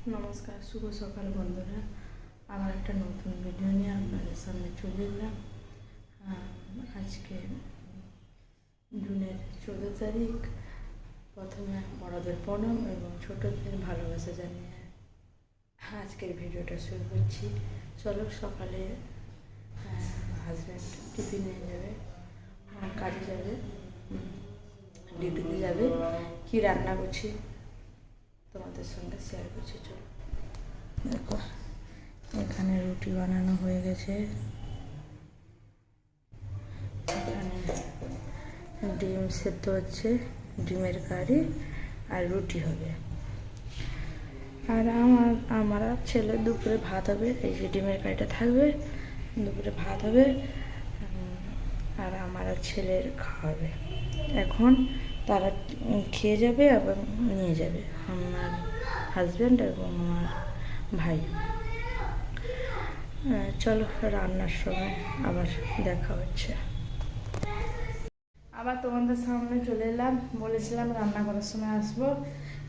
নমস্কার, শুভ সকাল বন্ধুরা। আমার একটা নতুন ভিডিও নিয়ে আপনাদের সামনে চলে এলাম। আজকে জুনের 14 তারিখ। প্রথমে বড়দের প্রণাম এবং ছোটদের ভালোবাসা জানিয়ে আজকের ভিডিওটা শুরু করছি। চলো, সকালে হাজব্যান্ড টিফিন নিয়ে যাবে, কাজে যাবে, ডিউটিতে যাবে। কি রান্না করছি তোমাদের সঙ্গে শেয়ার করছি। চলো দেখো, এখানে রুটি বানানো হয়ে গেছে, এখানে ডিম সেদ্ধ হচ্ছে, ডিমের কারি আর রুটি হবে। আর আমার ছেলে দুপুরে ভাত হবে। এই যে ডিমের কারিটা থাকবে, দুপুরে ভাত হবে আর আমার ছেলের খাওয়াবে। এখন তারা খেয়ে যাবে এবং নিয়ে যাবে, আমার হাজব্যান্ড এবং আমার ভাই। চলো, রান্নার সময় আবার দেখা হচ্ছে। আবার তোমাদের সামনে চলে এলাম। বলেছিলাম রান্না করার সময় আসবো,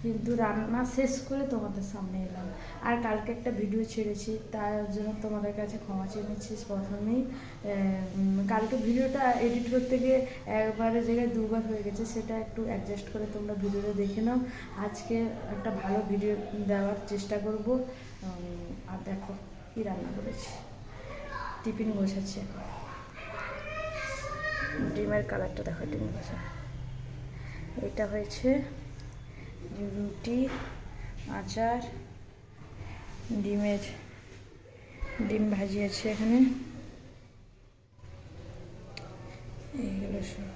কিন্তু রান্না শেষ করে তোমাদের সামনে এলাম। আর কালকে একটা ভিডিও ছেড়েছি, তার জন্য তোমাদের কাছে ক্ষমা চেয়ে নিচ্ছি প্রথমেই। কালকে ভিডিওটা এডিট করতে গিয়ে একবারের জায়গায় দুবার হয়ে গেছে, সেটা একটু অ্যাডজাস্ট করে তোমরা ভিডিওটা দেখে নাও। আজকে একটা ভালো ভিডিও দেওয়ার চেষ্টা করব। আর দেখো কী রান্না করেছি, টিফিন বসাচ্ছি। ডিমের কালারটা দেখো, ডিম বসা। এটা হয়েছে রুটি, আচার, ডিম ভাজি আছে এখানে। এইগুলো সব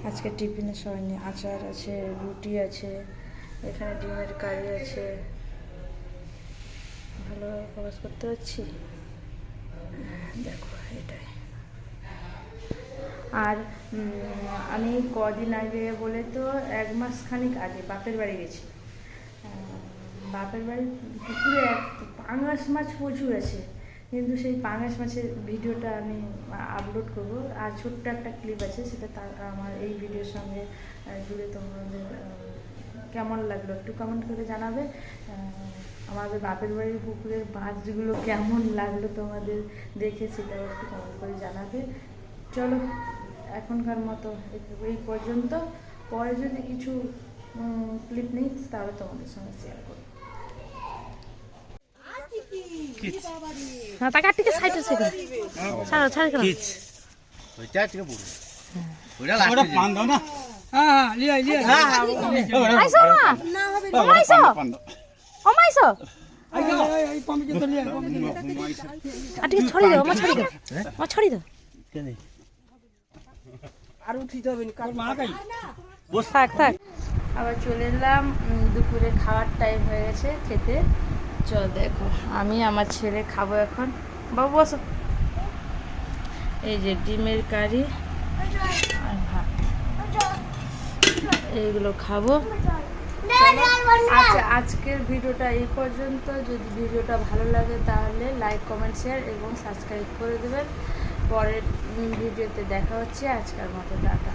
আজকে টিফিনের সময় নিয়ে। আচার আছে, রুটি আছে, এখানে ডিমের কারি আছে। ভালোভাবে ফোকাস করতে পারছি, দেখো এটাই। আর আমি কদিন আগে বলে তো 1 মাস খানিক আগে বাপের বাড়ি গেছি। বাপের বাড়ি পুকুরে পাঙাশ মাছ প্রচুর আছে, কিন্তু সেই পাঙাশ মাছের ভিডিওটা আমি আপলোড করব। আর ছোট্ট একটা ক্লিপ আছে, সেটা আমার এই ভিডিওর সঙ্গে জুড়ে তোমাদের কেমন লাগলো একটু কমেন্ট করে জানাবে। আমাদের বাপের বাড়ির পুকুরের মাছগুলো কেমন লাগলো তোমাদের দেখে, সেটাও একটু কমেন্ট করে জানাবে। চলো, এখনকার মতো এই পর্যন্ত। পরে যদি কিছু ক্লিপ নেই তাহলে তোমাদের সঙ্গে শেয়ার করব। হ্যাঁ, টাকা টিকে সাইড আছে কেন? ছাড়ো ছাড়ো কেন? ওইটা থেকে বড় ওইটা লাস্টে পান দাও না। হ্যাঁ হ্যাঁ, লিয়া লিয়া। আইছো না আইছো মাইছো। এই পামি তো লিয়া, পামি তো। আটিকে ছড়ি দাও, মা ছড়ি দাও, মা ছড়ি দাও। কেন আর উঠিতে হবে না, কার মা গাই বস। থাক থাক, আবার চলে এলাম। দুপুরে খাওয়ার টাইম হয়ে গেছে, খেতে চল। দেখো, আমি আমার ছেলে খাবো এখন। বাবু বসো। এই যে ডিমের কারি আর ভাত, এইগুলো খাবো। আচ্ছা, আজকের ভিডিওটা এই পর্যন্ত। যদি ভিডিওটা ভালো লাগে তাহলে লাইক, কমেন্ট, শেয়ার এবং সাবস্ক্রাইব করে দেবেন। পরের ভিডিওতে দেখা হচ্ছে। আজকের মতো টাটা।